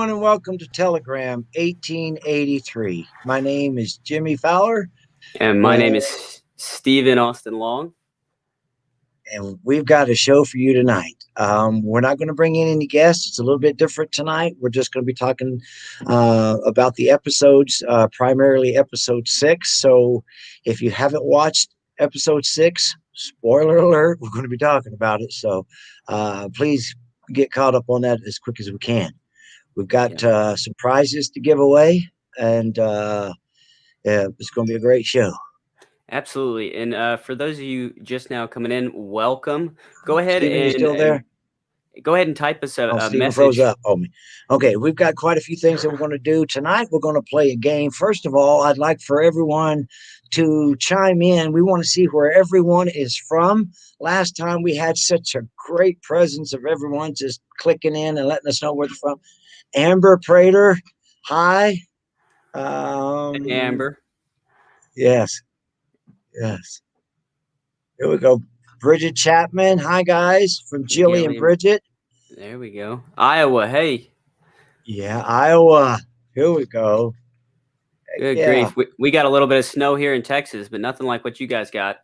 everyone, and welcome to Telegram 1883. My name is Jimmy Fowler, And my name is Stephen Austin Long. and we've got a show for you tonight. We're not going to bring in any guests. It's a little bit different tonight. We're just going to be talking about the episodes, primarily episode 6. So if you haven't watched episode 6, spoiler alert, we're going to be talking about it. So please get caught up on that as quick as we can. We've got some prizes to give away, and it's going to be a great show. Absolutely. And for those of you just now coming in, welcome. Go ahead Steven, you still there? Go ahead and type us a Steven message. froze up. Okay, we've got quite a few things that we're going to do tonight. We're going to play a game. First of all, I'd like for everyone to chime in. We want to see where everyone is from. Last time we had such a great presence of everyone just clicking in and letting us know where they're from. Amber Prater, hi. Amber. Yes. Here we go. Bridget Chapman, hi guys, from Jilly and Bridget. There we go. Iowa, hey. Yeah, Iowa. Here we go. Good grief. We got a little bit of snow here in Texas, but nothing like what you guys got.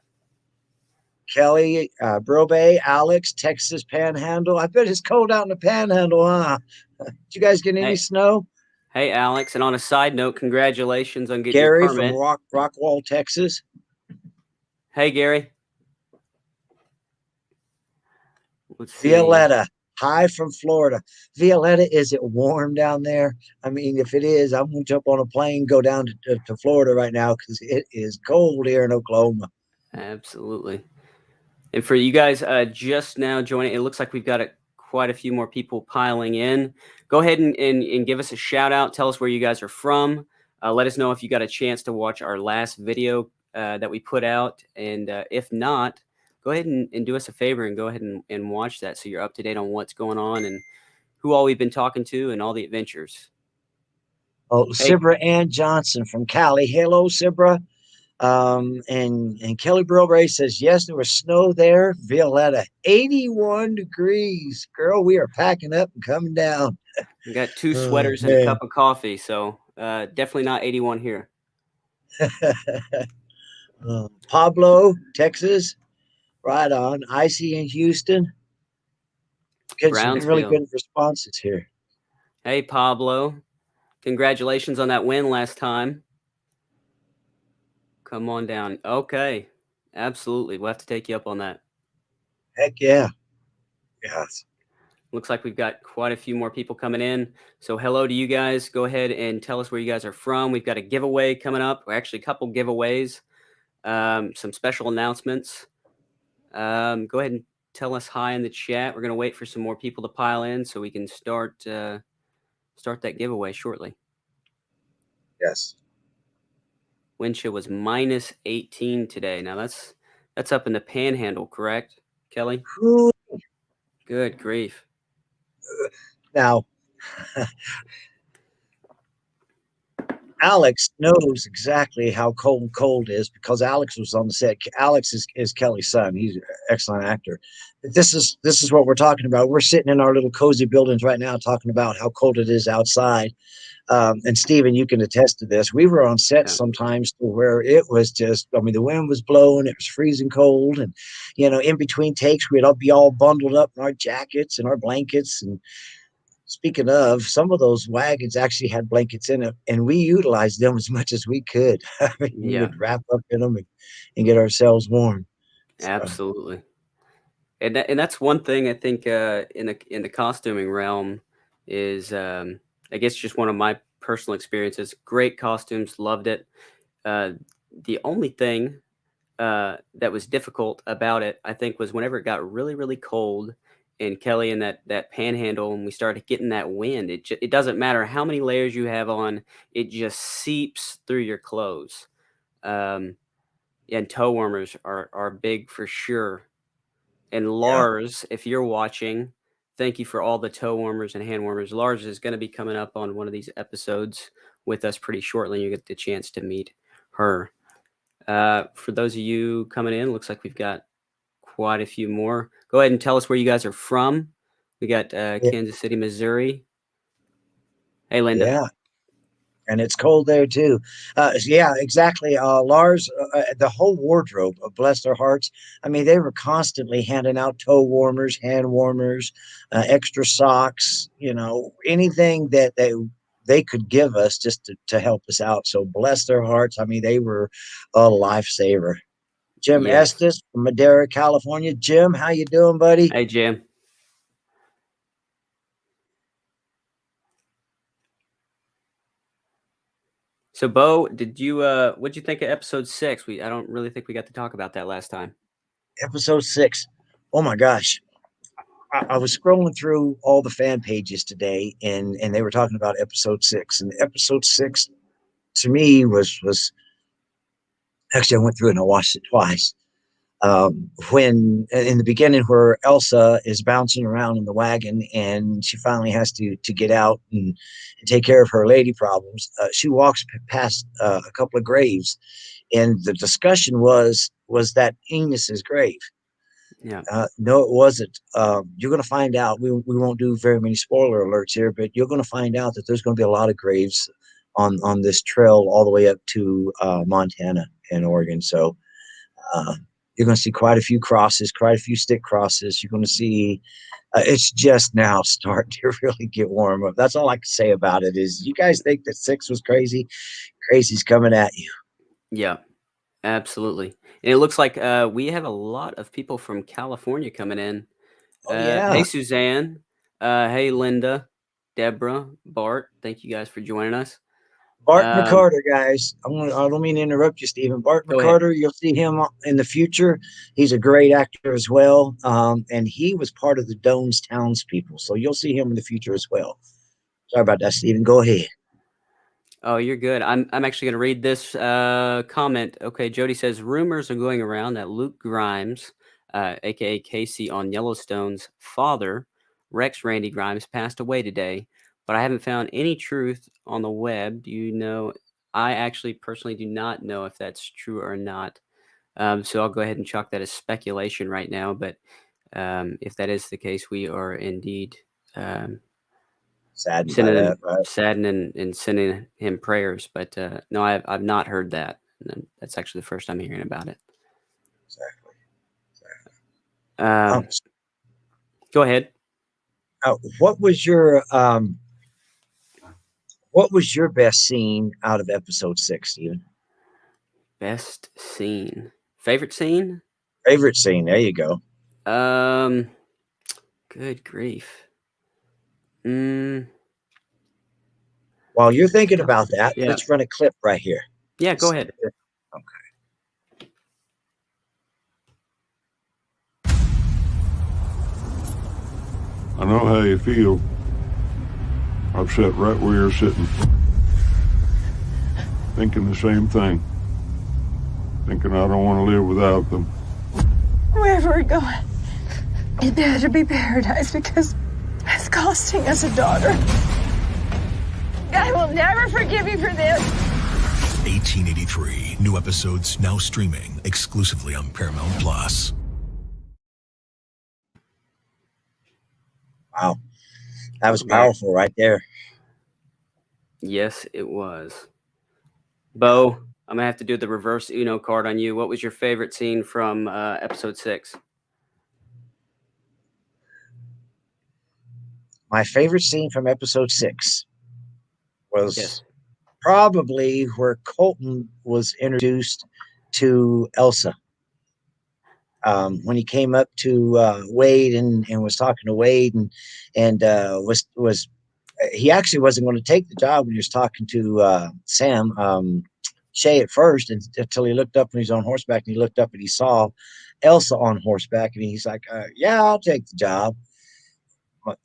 Kelly, Brobe, Alex, Texas Panhandle. I bet it's cold out in the Panhandle, huh? Did you guys get any snow? Hey, Alex. And on a side note, congratulations on getting Gary your permit. from Rockwall, Texas. Hey, Gary. Violetta, hi from Florida. Violetta, is it warm down there? I mean, if it is, I'm going to jump on a plane, go down to Florida right now because it is cold here in Oklahoma. Absolutely. And for you guys just now joining, it looks like we've got quite a few more people piling in. Go ahead and give us a shout out. Tell us where you guys are from. Let us know if you got a chance to watch our last video that we put out. And if not, go ahead and do us a favor and go ahead and watch that so you're up to date on what's going on and who all we've been talking to and all the adventures. Oh, hey. Sibra Ann Johnson from Cali. Hello, Sibra. And Kelly Brilbray says, yes, there was snow there. Violetta, 81 degrees. Girl, we are packing up and coming down. We got 2 sweaters and a cup of coffee, so definitely not 81 here. Pablo, Texas. Right on. Icy in Houston. Getting some really good responses here. Hey, Pablo. Congratulations on that win last time. Come on down. Okay. Absolutely. We'll have to take you up on that. Heck yeah. Yes. Looks like we've got quite a few more people coming in. So hello to you guys. Go ahead and tell us where you guys are from. We've got a giveaway coming up. Or actually a couple giveaways. Some special announcements. Go ahead and tell us hi in the chat. We're going to wait for some more people to pile in so we can start that giveaway shortly. Yes. Wind chill was minus 18 today. Now that's up in the Panhandle, correct, Kelly? Ooh. Good grief. Now, Alex knows exactly how cold is because Alex was on the set. Alex is Kelly's son. He's an excellent actor. This is what we're talking about. We're sitting in our little cozy buildings right now talking about how cold it is outside. And Stephen, you can attest to this. We were on set sometimes where it was just, I mean, the wind was blowing, it was freezing cold. And, in between takes, we'd all be all bundled up in our jackets and our blankets. And speaking of, some of those wagons actually had blankets in it, and we utilized them as much as we could. I mean, we would wrap up in them and get ourselves warm. Absolutely. And that's one thing I think in the costuming realm is I guess just one of my personal experiences. Great costumes, loved it. The only thing that was difficult about it, I think, was whenever it got really, really cold and Kelly in that Panhandle and we started getting that wind. It doesn't matter how many layers you have on, it just seeps through your clothes. And toe warmers are big for sure. And Lars, if you're watching, thank you for all the toe warmers and hand warmers. Lars is going to be coming up on one of these episodes with us pretty shortly. You get the chance to meet her. For those of you coming in, looks like we've got quite a few more. Go ahead and tell us where you guys are from. We got Kansas City, Missouri. Hey, Linda. Yeah, and it's cold there too. Yeah, exactly. Lars, the whole wardrobe, bless their hearts. I mean, they were constantly handing out toe warmers, hand warmers, extra socks. You know, anything that they could give us just to help us out. So bless their hearts. I mean, they were a lifesaver. Jim Yes. Estes from Madera, California. Jim, how you doing, buddy? Hey, Jim. So, Bo, did you what'd you think of episode 6? I don't really think we got to talk about that last time. Episode 6. Oh my gosh. I was scrolling through all the fan pages today, and they were talking about episode 6. And episode 6 to me was actually, I went through it and I watched it twice. When in the beginning, where Elsa is bouncing around in the wagon and she finally has to get out and take care of her lady problems, she walks past a couple of graves, and the discussion was that Enos's grave. Yeah. No, it wasn't. You're going to find out. We won't do very many spoiler alerts here, but you're going to find out that there's going to be a lot of graves on this trail all the way up to Montana and Oregon. So uh, you're going to see quite a few crosses, quite a few stick crosses. You're going to see. It's just now starting to really get warm up. That's all I can say about it. Is you guys think that 6 was crazy? Crazy's coming at you. Yeah. Absolutely. And it looks like we have a lot of people from California coming in. Oh Hey, yeah. Suzanne. Hey, Linda, Deborah, Bart. Thank you guys for joining us. Bart Um, McCarter, guys. I don't mean to interrupt you, Stephen. Bart Go ahead. McCarter, you'll see him in the future. He's a great actor as well. And he was part of the Dones townspeople. So you'll see him in the future as well. Sorry about that, Stephen. Go ahead. Oh, you're good. I'm actually going to read this comment. Okay, Jody says rumors are going around that Luke Grimes, aka Casey on Yellowstone's father, Rex Randy Grimes, passed away today, but I haven't found any truth on the web. Do you know? I actually personally do not know if that's true or not. So I'll go ahead and chalk that as speculation right now. But if that is the case, we are indeed um, Saddened by sending that, right? saddening and sending him prayers. But no, I've not heard that. And that's actually the first I'm hearing about it. Exactly. Um, Go ahead. What was your best scene out of episode 6, Stephen? Best scene, favorite scene. Favorite scene. There you go. Um, Good grief. While you're thinking about that, Yeah. let's run a clip right here. Yeah, go ahead. Okay. I know how you feel. I've sat right where you're sitting, thinking the same thing. Thinking I don't want to live without them. Wherever we're going, it better be paradise because it's costing us a daughter. I will never forgive you for this. 1883. New episodes now streaming exclusively on Paramount Plus. Wow. That was powerful right there. Yes, it was. Bo, I'm gonna have to do the reverse Uno card on you. What was your favorite scene from episode 6? My favorite scene from episode 6 was Yes. probably where Colton was introduced to Elsa. When he came up to Wade and was talking to Wade and was he actually wasn't going to take the job when he was talking to Sam Shay at first, until he looked up when he was on horseback, and he looked up and he saw Elsa on horseback, and he's like, "Yeah, I'll take the job."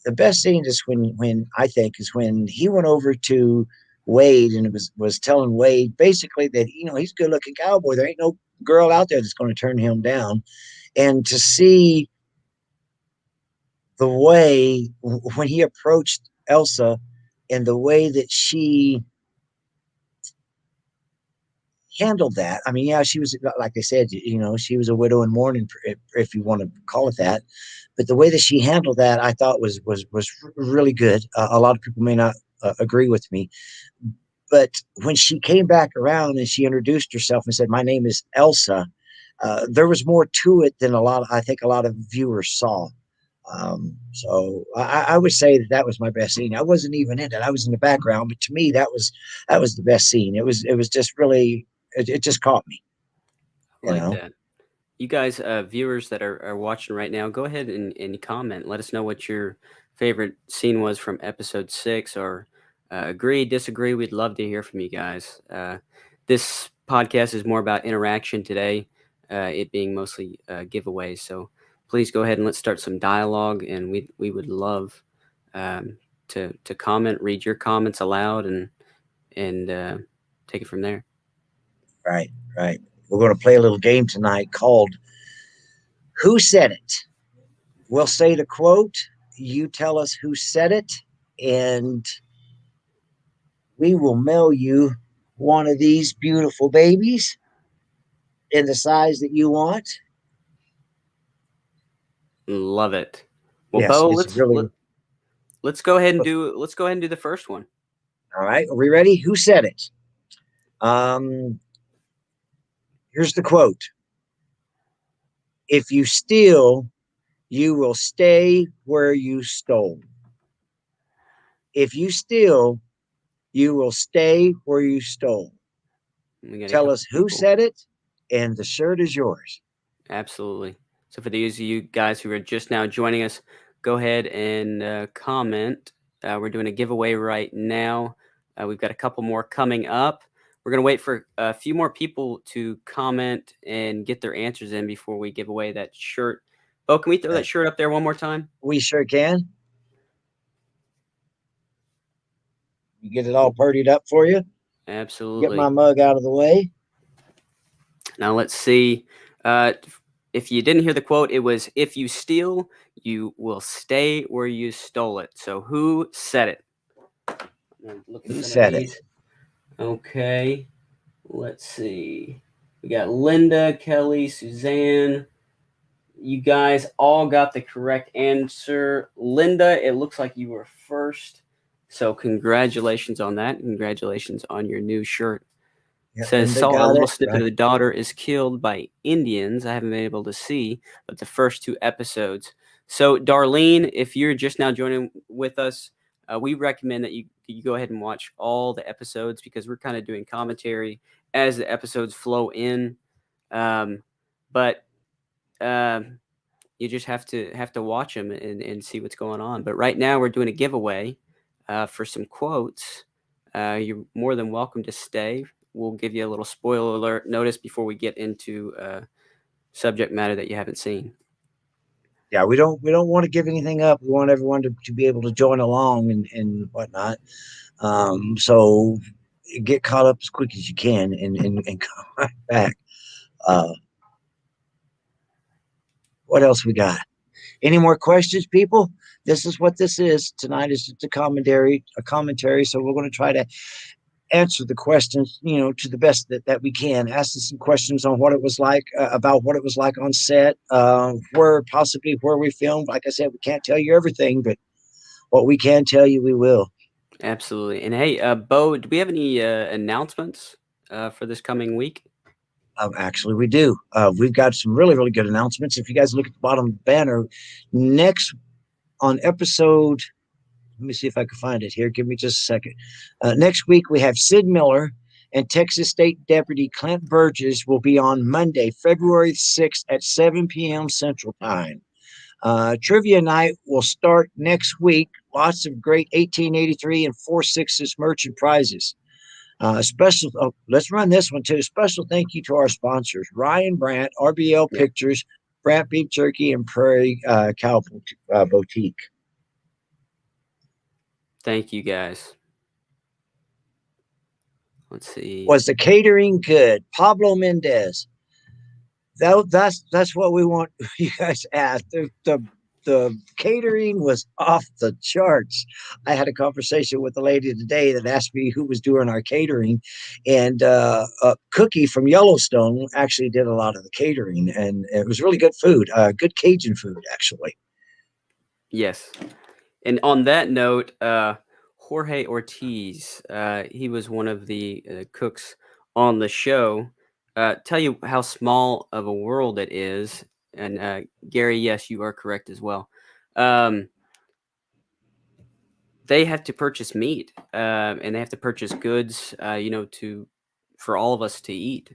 The best scene is when I think is when he went over to Wade and was telling Wade basically that he's a good looking cowboy. There ain't no girl out there that's going to turn him down, and to see the way when he approached Elsa and the way that she handled that. I mean, yeah, she was, like I said, she was a widow in mourning, if you want to call it that. But the way that she handled that, I thought was really good. A lot of people may not agree with me. But when she came back around and she introduced herself and said, "My name is Elsa," there was more to it than I think a lot of viewers saw. So I would say that was my best scene. I wasn't even in it; I was in the background. But to me, that was the best scene. It was just really it just caught me. I You like know, that. You guys, viewers that are watching right now, go ahead and comment. Let us know what your favorite scene was from episode 6, or agree, disagree. We'd love to hear from you guys. This podcast is more about interaction today, it being mostly giveaways. So please go ahead and let's start some dialogue, and we would love to comment, read your comments aloud, and take it from there. right, right. We're going to play a little game tonight called "Who Said It." We'll say the quote. You tell us who said it, and we will mail you one of these beautiful babies in the size that you want. Love it. Well, Yes, Bo, it's really let's go ahead and do the first one. all right. Are we ready? Who said it? Um, Here's the quote: "If you steal, you will stay where you stole. If you steal, you will stay where you stole." We got a Tell couple us who people. said it, and the shirt is yours. Absolutely. So for these of you guys who are just now joining us, go ahead and comment. We're doing a giveaway right now. We've got a couple more coming up. We're going to wait for a few more people to comment and get their answers in before we give away that shirt. Oh, can we throw that shirt up there one more time? We sure can. You get it all purdied up for you. Absolutely. Get my mug out of the way. Now let's see. If you didn't hear the quote, it was, "If you steal, you will stay where you stole it." So who said it? Who said it? Okay. Let's see. We got Linda, Kelly, Suzanne. You guys all got the correct answer. Linda, it looks like you were first. So congratulations on that. Congratulations on your new shirt. Yeah, Says, Linda "Saw a got little it, snippet right. of the daughter is killed by Indians. I haven't been able to see, but the first 2 episodes." So, Darlene, if you're just now joining with us, we recommend that you go ahead and watch all the episodes, because we're kind of doing commentary as the episodes flow in. But you just have to watch them and see what's going on. But right now we're doing a giveaway for some quotes. You're more than welcome to stay. We'll give you a little spoiler alert notice before we get into subject matter that you haven't seen. Yeah, we don't want to give anything up. We want everyone to be able to join along and whatnot. So get caught up as quick as you can and come right back. What else we got? Any more questions, people? This is what this is. Tonight is just a commentary. So we're going to try to answer the questions, to the best that we can. Ask us some questions on what it was like, about what it was like on set, where we filmed. Like I said, we can't tell you everything, but what we can tell you, we will. Absolutely. And hey, Bo, do we have any announcements for this coming week? Actually, we do. We've got some really, really good announcements. If you guys look at the bottom of the banner, next on episode, let me see if I can find it here. Give me just a second. Next week, we have Sid Miller and Texas State Deputy Clint Burgess will be on Monday, February 6th at 7 p.m. Central Time. Trivia night will start next week. Lots of great 1883 and 4.6 merchant prizes. Let's run this one too. Special thank you to our sponsors: Ryan Brandt, RBL Pictures, Brandt Beef Jerky, and Prairie Cow Boutique. Thank you, guys. Let's see. Was the catering good? Pablo Mendez. That's what we want you guys to ask. The catering was off the charts. I had a conversation with a lady today that asked me who was doing our catering, and Cookie from Yellowstone actually did a lot of the catering, and it was really good food, good Cajun food, actually. Yes. And on that note, Jorge Ortiz. He was one of the cooks on the show. Tell you how small of a world it is. And Gary, yes, you are correct as well. Um, they have to purchase meat, and they have to purchase goods, to for all of us to eat,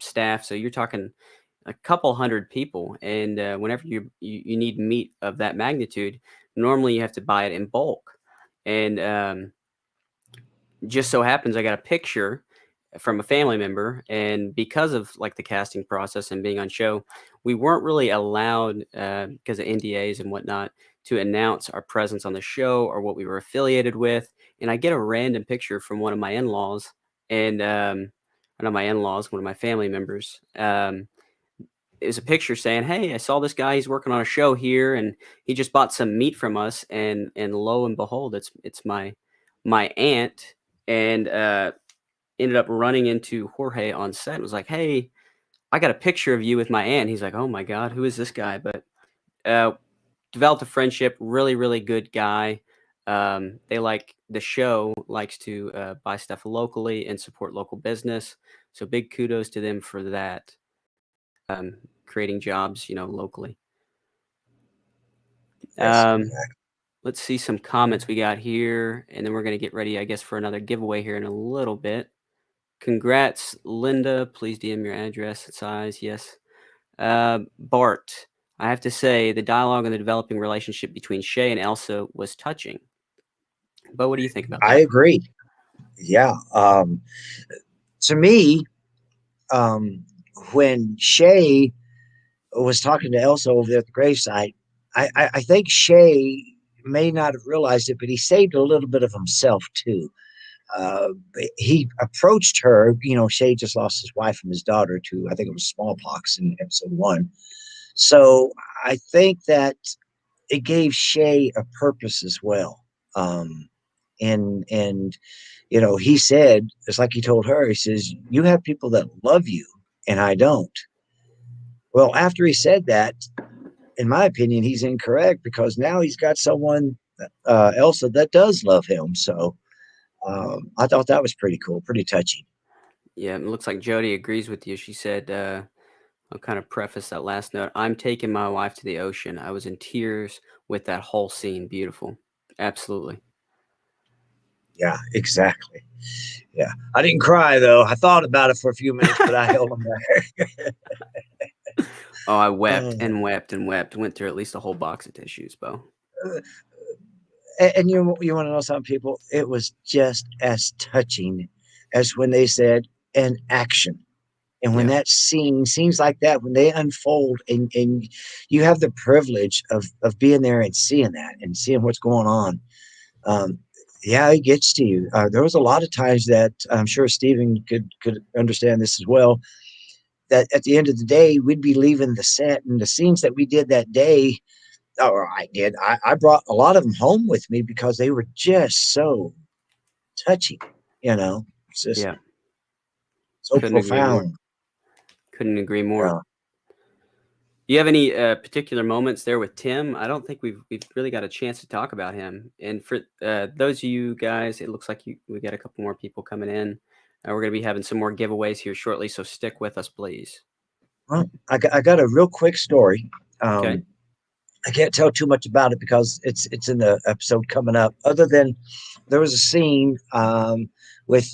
staff. So you're talking a couple hundred people, and whenever you need meat of that magnitude, normally you have to buy it in bulk. And just so happens I got a picture from a family member, and because of like the casting process and being on show, we weren't really allowed because of NDAs and whatnot to announce our presence on the show or what we were affiliated with. And I get a random picture from one of my in-laws, and not my in-laws, one of my family members. It was a picture saying, "Hey, I saw this guy. He's working on a show here, and he just bought some meat from us." And lo and behold, it's my aunt, and ended up running into Jorge on set. And was like, "Hey, I got a picture of you with my aunt." He's like, "Oh my God, who is this guy?" But uh, developed a friendship. Really, really good guy. They like the show likes to buy stuff locally and support local business. So big kudos to them for that. Creating jobs, locally. Yes, Um, exactly. let's see some comments we got here, and then we're gonna get ready, I guess, for another giveaway here in a little bit. Congrats, Linda. Please DM your address and size. Yes. Bart, I have to say the dialogue and the developing relationship between Shay and Elsa was touching. But what do you think about I that? agree. Yeah. To me, um, when Shay was talking to Elsa over there at the gravesite, I think Shay may not have realized it, but he saved a little bit of himself too. Uh, he approached her. Shay just lost his wife and his daughter to, I think it was smallpox in episode one. So I think that it gave Shay a purpose as well. And he said, it's like he told her, he says, "You have people that love you, and I don't." Well, after he said that, in my opinion, he's incorrect because now he's got someone, Elsa, that does love him. So I thought that was pretty cool, pretty touching. Yeah, it looks like Jody agrees with you. She said, I'll kind of preface that last note. I'm taking my wife to the ocean. I was in tears with that whole scene. Beautiful. Absolutely. Yeah, exactly. Yeah, I didn't cry though. I thought about it for a few minutes, but I held them back. Oh, I wept Oh, and wept and wept. Went through at least a whole box of tissues, Bo. uh, and you want to know something, people? It was just as touching as when they said "an action." And when Yeah. that scenes like that, when they unfold, and you have the privilege of being there and seeing that and seeing what's going on, um, yeah, it gets to you. There was a lot of times that I'm sure Stephen could understand this as well. That at the end of the day, we'd be leaving the set, and the scenes that we did that day, or I did, I brought a lot of them home with me because they were just so touching. It's just Yeah. so Couldn't agree more. profound. Couldn't agree more. Yeah. Do you have any particular moments there with Tim? I don't think we've really got a chance to talk about him. And for those of you guys, it looks like we got a couple more people coming in. We're going to be having some more giveaways here shortly, so stick with us, please. Well, I got a real quick story. Okay. I can't tell too much about it because it's in the episode coming up. Other than there was a scene with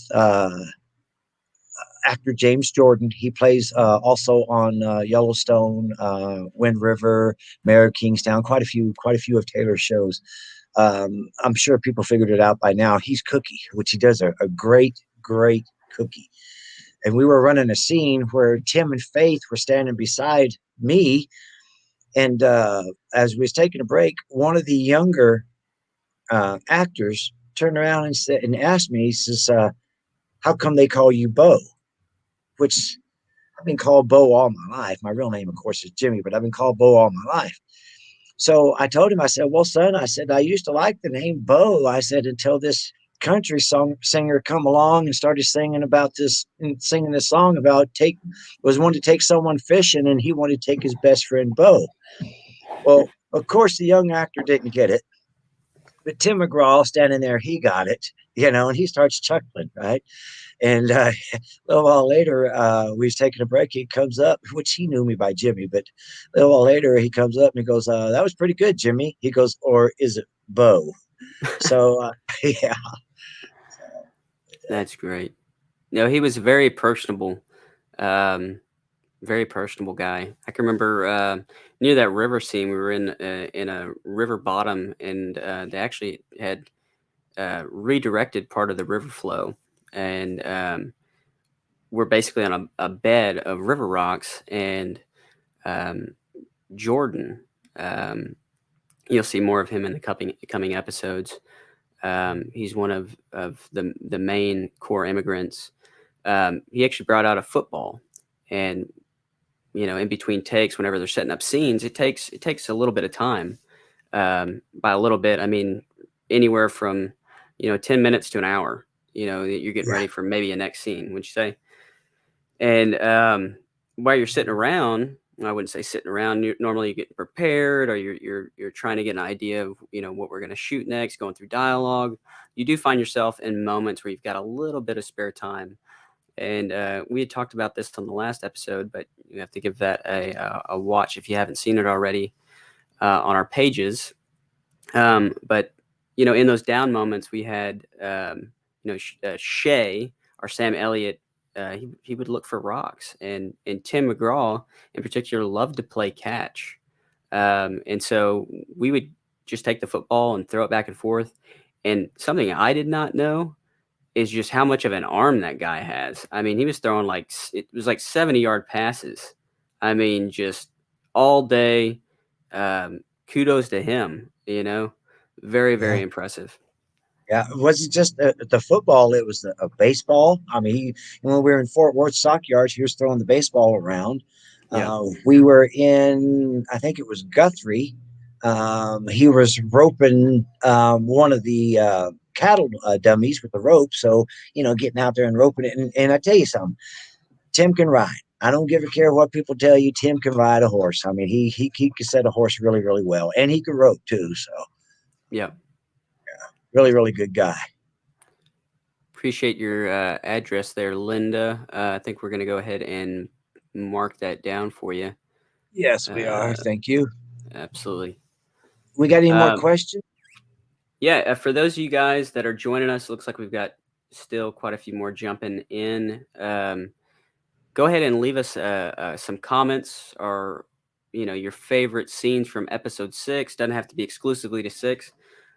actor James Jordan. He plays also on Yellowstone, Wind River, Mayor of Kingstown, quite a few of Taylor's shows. I'm sure people figured it out by now. He's Cookie, which he does a great cookie. And we were running a scene where Tim and Faith were standing beside me. And as we was taking a break, one of the younger actors turned around and said and asked me, he says, "How come they call you Bo?" Which I've been called Bo all my life. My real name, of course, is Jimmy, but I've been called Bo all my life. So I told him, I said, "Well, son," I said, "I used to like the name Bo." I said, "Until this country singer come along and started singing this song about wanted to take someone fishing, and he wanted to take his best friend Bo." Well, of course, the young actor didn't get it. But Tim McGraw standing there, he got it, and he starts chuckling, right? And a little while later, we was taking a break. He comes up, which he knew me by Jimmy, but a little while later, he comes up and he goes, "That was pretty good, Jimmy." He goes, "Or is it Bo?" So, yeah. That's great. No, he was very personable. Um, Very personable guy. I can remember near that river scene. We were in a river bottom, and they actually had redirected part of the river flow, and we're basically on a bed of river rocks. And um, Jordan, um, you'll see more of him in the coming episodes. He's one of the main core immigrants. He actually brought out a football, and in between takes, whenever they're setting up scenes, it takes a little bit of time. By a little bit, I mean anywhere from 10 minutes to an hour. That you're getting Yeah. ready for maybe a next scene. Would you say? And while you're sitting around, I wouldn't say sitting around. Normally, you get prepared, or you're trying to get an idea of what we're going to shoot next, going through dialogue. You do find yourself in moments where you've got a little bit of spare time. And we had talked about this on the last episode, but you have to give that a watch if you haven't seen it already on our pages. But in those down moments, we had Shay, or Sam Elliott. He would look for rocks, and Tim McGraw in particular loved to play catch. And so we would just take the football and throw it back and forth. And something I did not know is just how much of an arm that guy has. I mean, he was throwing it was like 70-yard passes. I mean, just all day. Kudos to him, very, Yeah. very impressive. Yeah, it wasn't just the football; it was a baseball. I mean, when we were in Fort Worth Stockyards, he was throwing the baseball around. Yeah. We were in, I think it was Guthrie. He was roping one of the cattle dummies with the rope. So, getting out there and roping it. And I tell you something, Tim can ride. I don't give a care what people tell you. Tim can ride a horse. I mean, he can set a horse really, really well, and he can rope too. So, Yeah. really, really good guy. Appreciate your address there, Linda. I think we're going to go ahead and mark that down for you. Yes, we are. Thank you. Absolutely. We got any more Um, questions? Yeah, for those of you guys that are joining us, it looks like we've got still quite a few more jumping in. Go ahead and leave us some comments, or your favorite scenes from episode 6. Doesn't have to be exclusively to 6,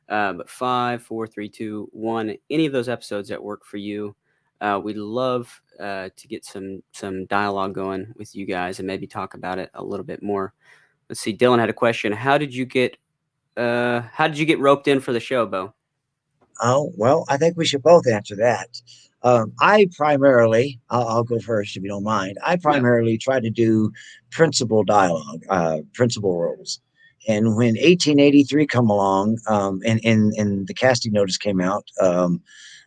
but 5, 4, 3, 2, 1. Any of those episodes that work for you. We'd love to get some dialogue going with you guys and maybe talk about it a little bit more. Let's see. Dylan had a question. How did you get roped in for the show, Bo? Oh, well, I think we should both answer that. I'll go first if you don't mind. I primarily try to do principal dialogue, principal roles. And when 1883 come along, and the casting notice came out,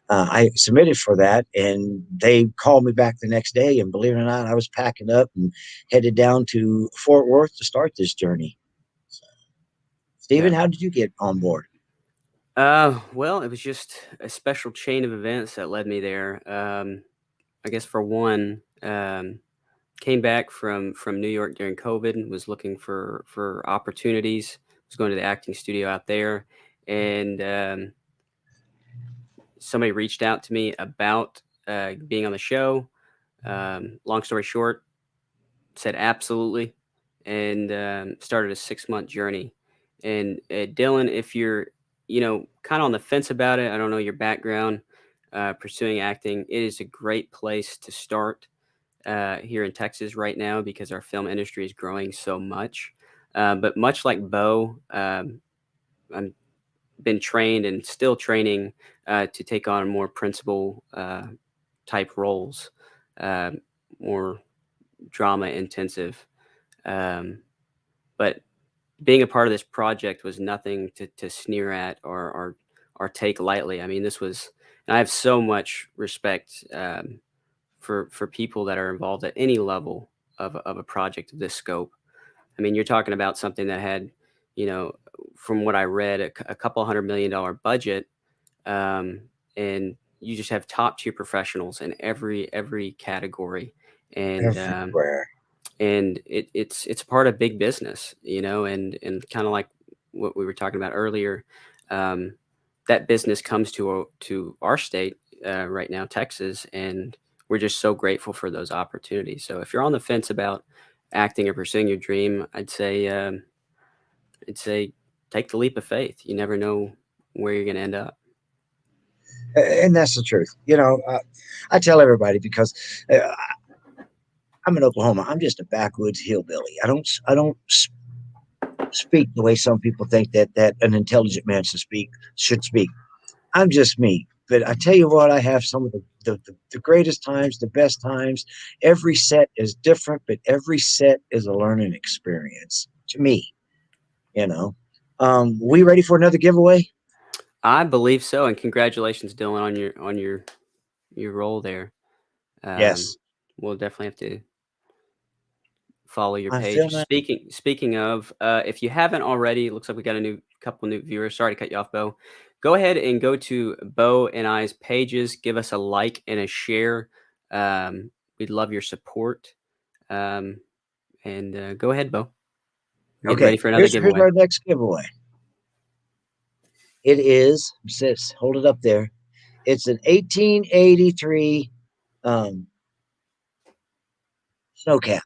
I submitted for that, and they called me back the next day. And believe it or not, I was packing up and headed down to Fort Worth to start this journey. So, Stephen, Yeah. how did you get on board? Well, it was just a special chain of events that led me there. I guess for one, came back from New York during COVID and was looking for opportunities. Was going to the acting studio out there, and somebody reached out to me about being on the show. Long story short, said absolutely, and started a 6-month journey. And Dylan, if you're kind of on the fence about it, I don't know your background pursuing acting, it is a great place to start here in Texas right now because our film industry is growing so much. But much like Bo, I'm been trained and still training to take on more principal type roles, uh, more drama intensive. But being a part of this project was nothing to sneer at or take lightly. I mean, and I have so much respect for people that are involved at any level of a project of this scope. I mean, you're talking about something that had, you know, from what I read, a couple $100 million budget, and you just have top tier professionals in every category, and Everywhere. it's a part of big business, and kind of like what we were talking about earlier. That business comes to our state right now, Texas, and we're just so grateful for those opportunities. So if you're on the fence about acting or pursuing your dream, I'd say take the leap of faith. You never know where you're going to end up. And that's the truth. I tell everybody because I'm in Oklahoma. I'm just a backwoods hillbilly. I don't speak the way some people think that an intelligent man should speak. I'm just me. But I tell you what, I have some of the greatest times, the best times. Every set is different, but every set is a learning experience to me. We ready for another giveaway? I believe so, and congratulations, Dylan, on your role there. Yes. We'll definitely have to follow your I'm page. feeling Speaking of, if you haven't already, it looks like we got a couple new viewers. Sorry to cut you off, Bo. Go ahead and go to Bo and I's pages. Give us a like and a share. We'd love your support. And go ahead, Bo. We're getting ready for another here's giveaway. our next giveaway. It is, hold it up there. It's an 1883 snow cap.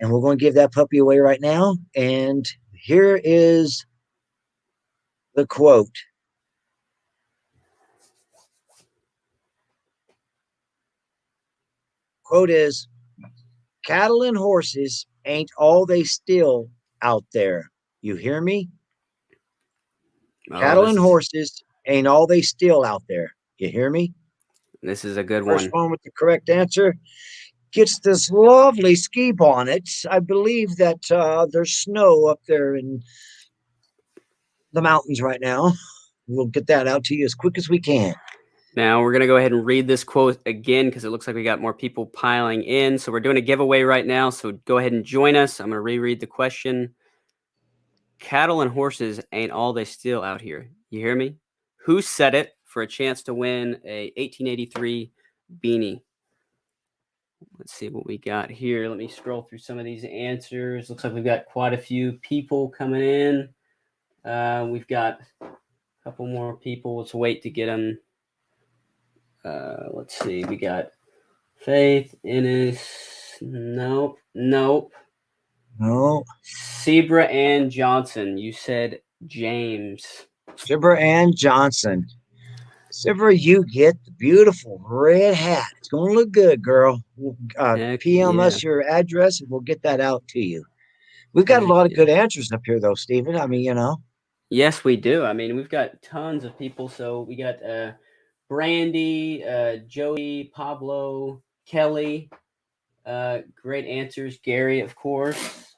And we're going to give that puppy away right now. And here is the quote. Quote is, cattle and horses ain't all they steal out there. You hear me? Cattle and horses ain't all they steal out there. You hear me? This is a good First one. one with the correct answer gets this lovely ski bonnet. I believe that there's snow up there in the mountains right now. We'll get that out to you as quick as we can. Now we're going to go ahead and read this quote again because it looks like we got more people piling in. So we're doing a giveaway right now. So go ahead and join us. I'm going to reread the question. Cattle and horses ain't all they steal out here. You hear me? Who said it for a chance to win a 1883 beanie? Let's see what we got here. Let me scroll through some of these answers. Looks like we've got quite a few people coming in. We've got a couple more people. Let's wait to get them. Let's see. We got Faith, Ennis. Nope. No. Zebra Ann Johnson. You said James. Zebra Ann Johnson. Zebra, you get the beautiful red hat. It's going to look good, girl. PM us your address and we'll get that out to you. We've got a lot of good answers up here, though, Stephen. I mean, Yes, we do. I mean, we've got tons of people. So we got Brandy, Joey, Pablo, Kelly. Great answers. Gary, of course.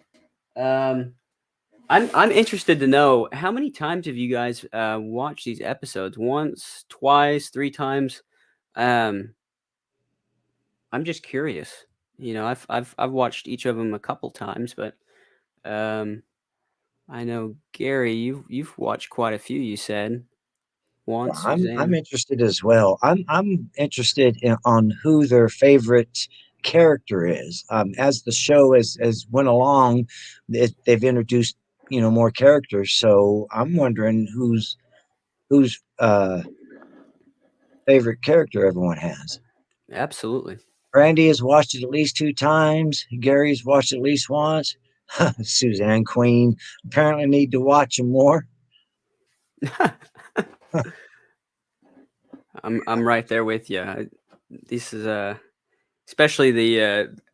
I'm interested to know, how many times have you guys watched these episodes? Once, twice, 3 times? I'm just curious. I've watched each of them a couple times, but I know, Gary, you've watched quite a few. You said once. I'm interested as well. I'm interested on who their favorite character is. As the show has went along, they've introduced more characters. So I'm wondering whose favorite character everyone has. Absolutely. Randy has watched it at least 2 times. Gary's watched it at least once. Suzanne Queen apparently need to watch them more. I'm right there with you. This is especially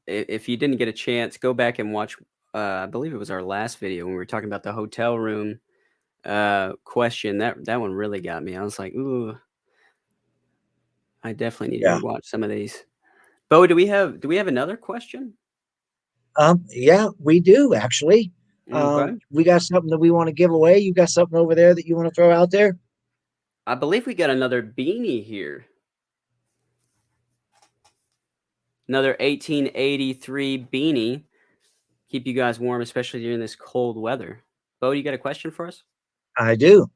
if you didn't get a chance, go back and watch. I believe it was our last video when we were talking about the hotel room question. That one really got me. I was like, ooh, I definitely need to rewatch some of these. Bo, do we have another question? Yeah, we do actually. Okay. We got something that we want to give away. You got something over there that you want to throw out there? I believe we got another beanie here. Another 1883 beanie. Keep you guys warm, especially during this cold weather. Bo, you got a question for us? I do.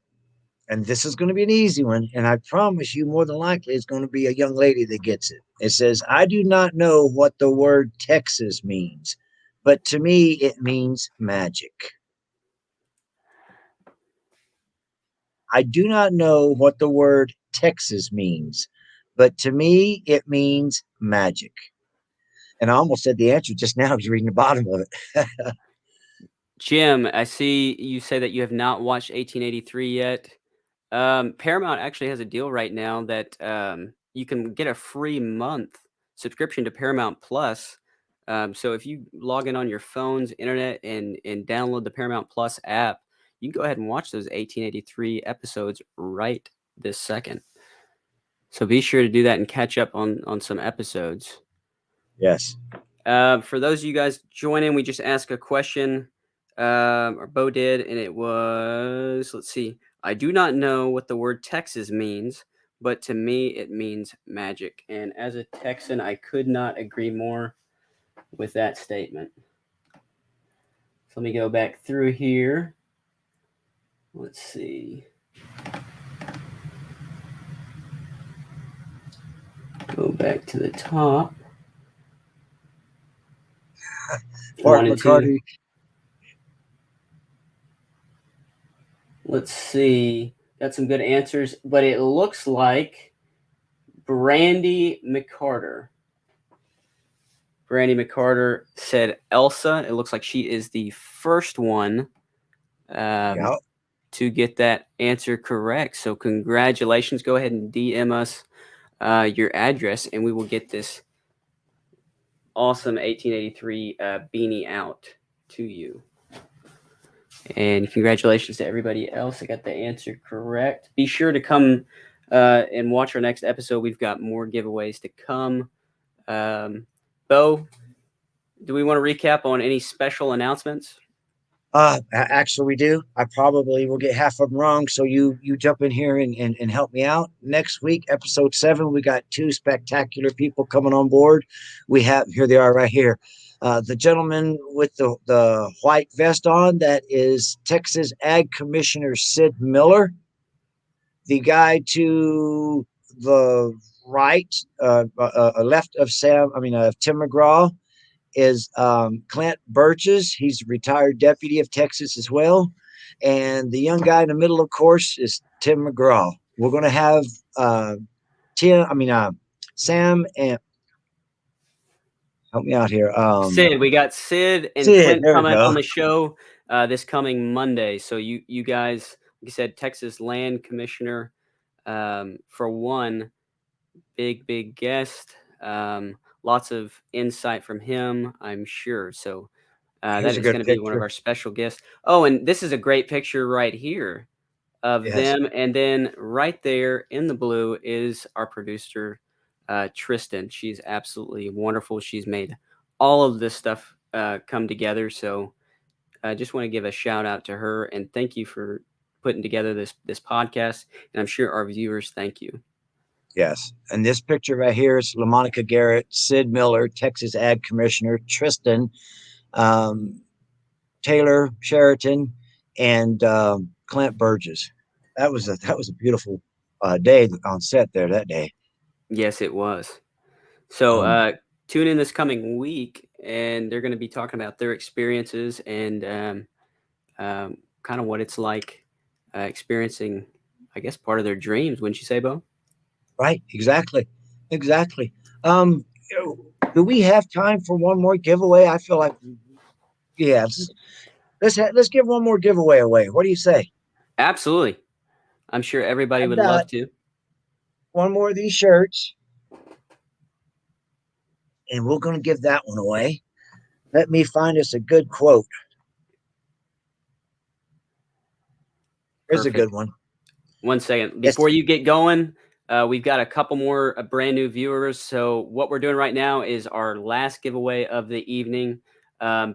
And this is going to be an easy one. And I promise you, more than likely, it's going to be a young lady that gets it. It says, I do not know what the word Texas means, but to me, it means magic. I do not know what the word Texas means, but to me, it means magic. And I almost said the answer just now. I was reading the bottom of it. Jim, I see you say that you have not watched 1883 yet. Paramount actually has a deal right now that you can get a free month subscription to Paramount Plus. So if you log in on your phone's internet and download the Paramount Plus app, you can go ahead and watch those 1883 episodes right this second. So be sure to do that and catch up on some episodes. Yes. For those of you guys joining, we just asked a question, or Bo did, and it was, let's see. I do not know what the word Texas means, but to me it means magic. And as a Texan, I could not agree more with that statement. So let me go back through here. Let's see. Go back to the top. Mark 1 and 2. McCarty. Let's see. Got some good answers, but it looks like Brandy McCarter. Brandy McCarter said Elsa. It looks like she is the first one to get that answer correct. So congratulations. Go ahead and DM us your address, and we will get this awesome 1883 beanie out to you. And congratulations to everybody else that got the answer correct. Be sure to come and watch our next episode. We've got more giveaways to come. Bo, do we want to recap on any special announcements? Actually, we do. I probably will get half of them wrong. So you jump in here and help me out. Next week, episode 7, we got 2 spectacular people coming on board. We have, here they are right here. The gentleman with the white vest on, that is Texas Ag Commissioner Sid Miller. The guy to the right, left of Tim McGraw, is Clint Burgess. He's a retired deputy of Texas as well. And the young guy in the middle, of course, is Tim McGraw. We're going to have Sam and help me out here. Sid, we got Sid and Sid, Clint coming on the show this coming Monday. So you guys, like I said, Texas Land Commissioner, for one, big guest. Lots of insight from him, I'm sure. So that is going to be one of our special guests. Oh, and this is a great picture right here of them. And then right there in the blue is our producer, Tristan. She's absolutely wonderful. She's made all of this stuff come together. So I just want to give a shout out to her and thank you for putting together this podcast. And I'm sure our viewers thank you. Yes. And this picture right here is LaMonica Garrett, Sid Miller, Texas Ag Commissioner, Tristan, Taylor Sheraton, and Clint Burgess. That was a beautiful day on set there that day. Yes, it was. So tune in this coming week, and they're going to be talking about their experiences and kind of what it's like experiencing, I guess, part of their dreams. Wouldn't you say, Bo? Right. Exactly. Do we have time for one more giveaway? I feel like, yeah, let's give one more giveaway away. What do you say? Absolutely. I'm sure everybody would love to. One more of these shirts. And we're going to give that one away. Let me find us a good quote. Here's a good one. 1 second. Before you get going, we've got a couple more brand new viewers. So what we're doing right now is our last giveaway of the evening.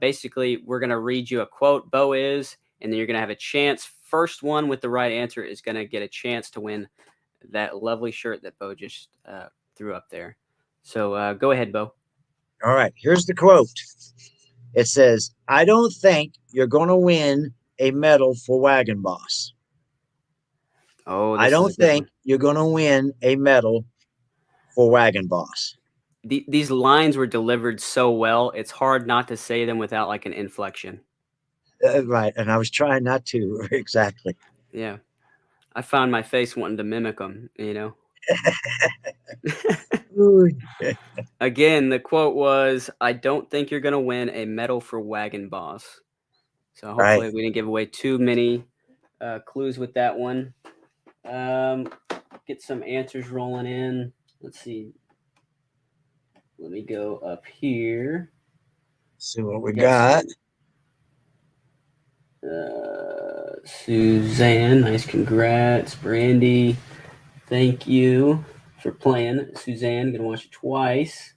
Basically, we're going to read you a quote, Bo is, and then you're going to have a chance. First one with the right answer is going to get a chance to win that lovely shirt that Bo just threw up there. So go ahead, Bo. All right. Here's the quote. It says, I don't think you're going to win a medal for Wagon Boss. Oh, I this is don't a good think one. you're going to win a medal for Wagon Boss. These lines were delivered so well, it's hard not to say them without like an inflection. Right. And I was trying not to. Exactly. Yeah. I found my face wanting to mimic them, you know. Ooh, Again, the quote was, "I don't think you're gonna win a medal for Wagon Boss." So right. hopefully we didn't give away too many clues with that one. Get some answers rolling in. Let's see. Let me go up here. See what we Yes. got. Suzanne, nice, congrats. Brandy, thank you for playing. Suzanne, gonna watch it twice.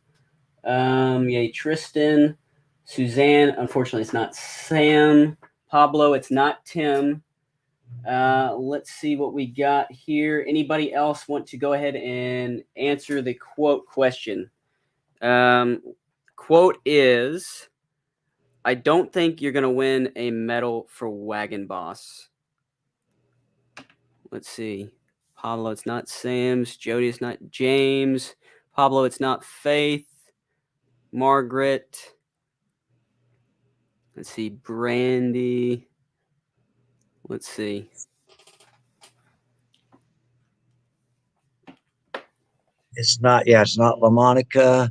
Yay, Tristan. Suzanne, unfortunately, it's not Sam. Pablo, it's not Tim. Let's see what we got here. Anybody else want to go ahead and answer the quote question? Quote is, I don't think you're going to win a medal for Wagon Boss. Let's see. Pablo, it's not Sam's. Jody, it's not James. Pablo, it's not Faith. Margaret. Let's see. Brandy. Let's see. It's not, yeah, it's not LaMonica.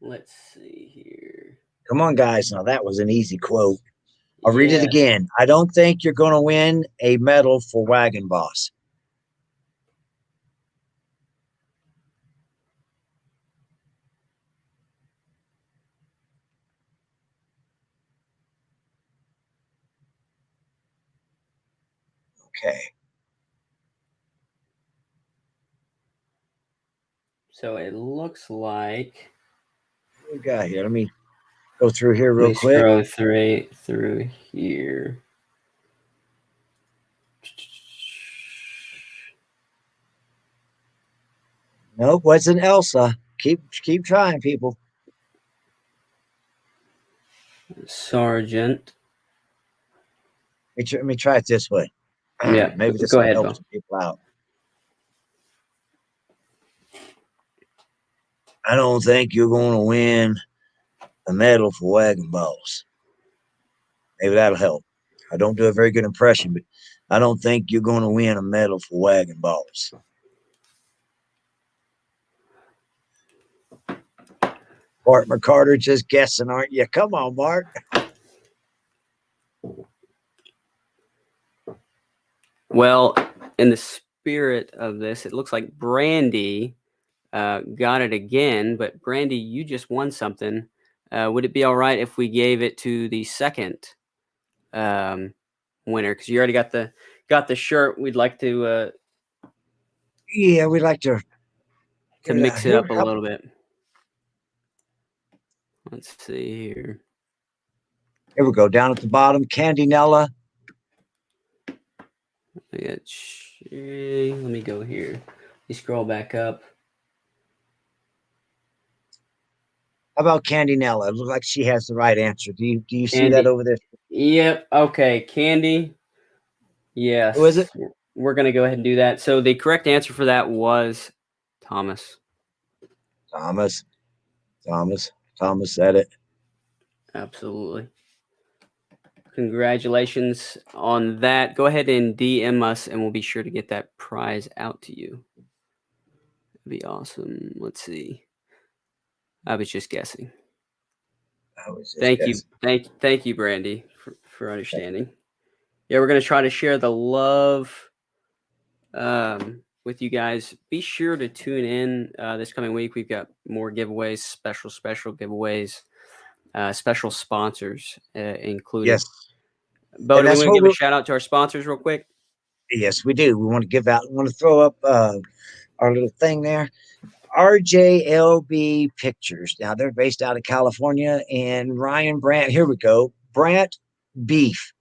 Let's see here. Come on, guys. Now, that was an easy quote. I'll read it Yes. again. I don't think you're going to win a medal for Wagon Boss. Okay. So it looks like What we got here? Let me go through here real we quick. scroll through here. Nope, wasn't Elsa. Keep trying, people. Sergeant. Let me try it this way. Yeah, Maybe this go will ahead, help Bo. some people out. I don't think you're going to win a medal for Wagon Boss. Maybe that'll help. I don't do a very good impression, but I don't think you're going to win a medal for Wagon Boss. Bart McCarter just guessing, aren't you? Come on, Bart. Well, in the spirit of this, it looks like Brandy got it again, but Brandy, you just won something. Would it be all right if we gave it to the second winner? Because you already got the shirt. We'd like to Yeah, we'd like to mix it here, up a little bit. Let's see here. Here we go. Down at the bottom, Candy Nella. Let me go here. Let me scroll back up. How about Candy Nella? It looks like she has the right answer. Do you see Candy. that over there? Yep. Okay. Candy. Yes. Who is it? We're going to go ahead and do that. So the correct answer for that was Thomas. Thomas said it. Absolutely. Congratulations on that. Go ahead and DM us and we'll be sure to get that prize out to you. That'd be awesome. Let's see. I was just guessing. Thank you, Brandy, for understanding. Yeah, we're going to try to share the love with you guys. Be sure to tune in this coming week. We've got more giveaways, special giveaways, special sponsors included. Yes. Bo, do we want to give a shout out to our sponsors real quick? Yes, we do. We want to throw up our little thing there. RJLB Pictures. Now they're based out of California, and Ryan Brandt. Here we go. Brandt Beef.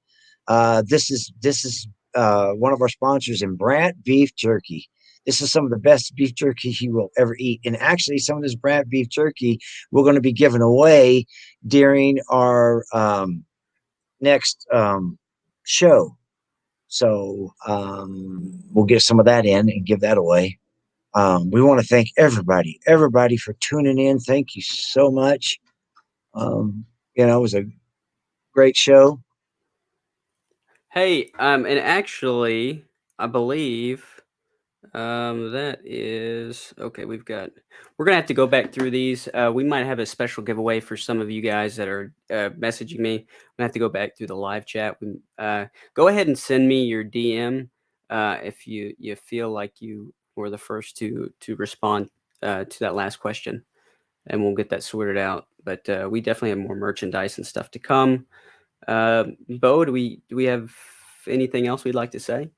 This is one of our sponsors in Brandt Beef Jerky. This is some of the best beef jerky he will ever eat. And actually, some of this Brant beef jerky we're going to be giving away during our next show. So we'll get some of that in and give that away. We want to thank everybody for tuning in. Thank you so much. It was a great show. Hey, and actually, I believe that is okay. We're gonna have to go back through these. We might have a special giveaway for some of you guys that are messaging me. I'm gonna have to go back through the live chat. Go ahead and send me your DM if you feel like you were the first to respond to that last question, and we'll get that sorted out. But we definitely have more merchandise and stuff to come. Bo, do we have anything else we'd like to say?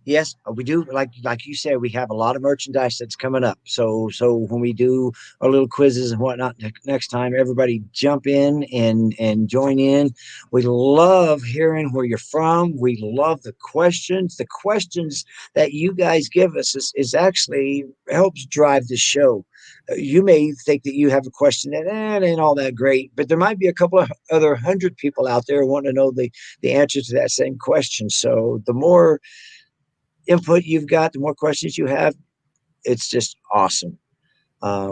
Yes, we do. Like you said, we have a lot of merchandise that's coming up. So when we do our little quizzes and whatnot next time, everybody jump in and join in. We love hearing where you're from. We love the questions. The questions that you guys give us is actually helps drive the show. You may think that you have a question that ain't all that great, but there might be a couple of other 100 people out there wanting to know the answer to that same question. So the more input you've got, the more questions you have, it's just awesome.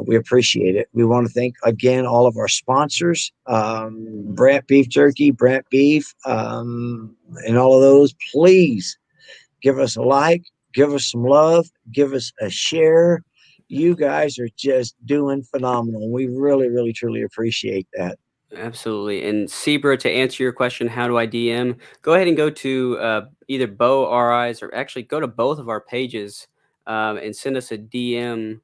We appreciate it. We want to thank again all of our sponsors, Brant Beef Jerky, Brant Beef, and all of those. Please give us a like, give us some love, give us a share. You guys are just doing phenomenal. We really, really, truly appreciate that. Absolutely. And Zebra, to answer your question, how do I DM? Go ahead and go to either Bo RIs or actually go to both of our pages and send us a DM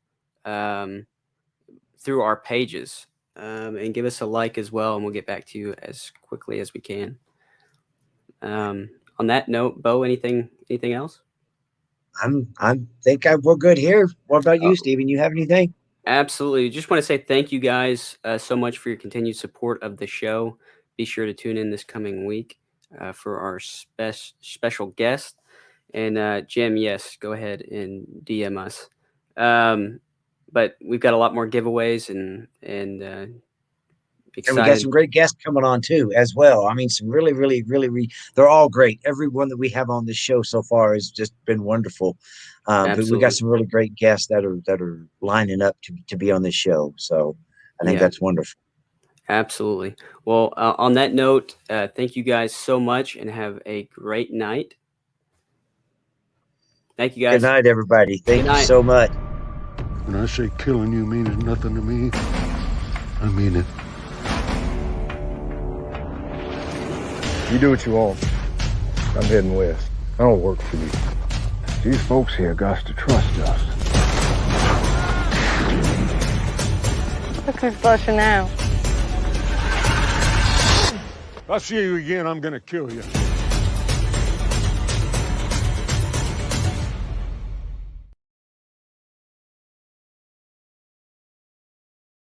through our pages and give us a like as well, and we'll get back to you as quickly as we can. On that note, Bo, anything else? We're good here. What about you, Steven? You have anything? Absolutely. Just want to say thank you guys so much for your continued support of the show. Be sure to tune in this coming week for our special guest. And Jim, yes, go ahead and DM us. But we've got a lot more giveaways and excited. And we got some great guests coming on too, as well. I mean, some really, really, really, they're all great. Everyone that we have on this show so far has just been wonderful. But we got some really great guests that are lining up to be on this show. So I think that's wonderful. Absolutely. Well, on that note, thank you guys so much and have a great night. Thank you guys. Good night, everybody. Thank you so much. When I say killing you means nothing to me, I mean it. You do what you want. I'm heading west. I don't work for you. These folks here got to trust us. Look who's blushing now. If I see you again, I'm gonna kill you.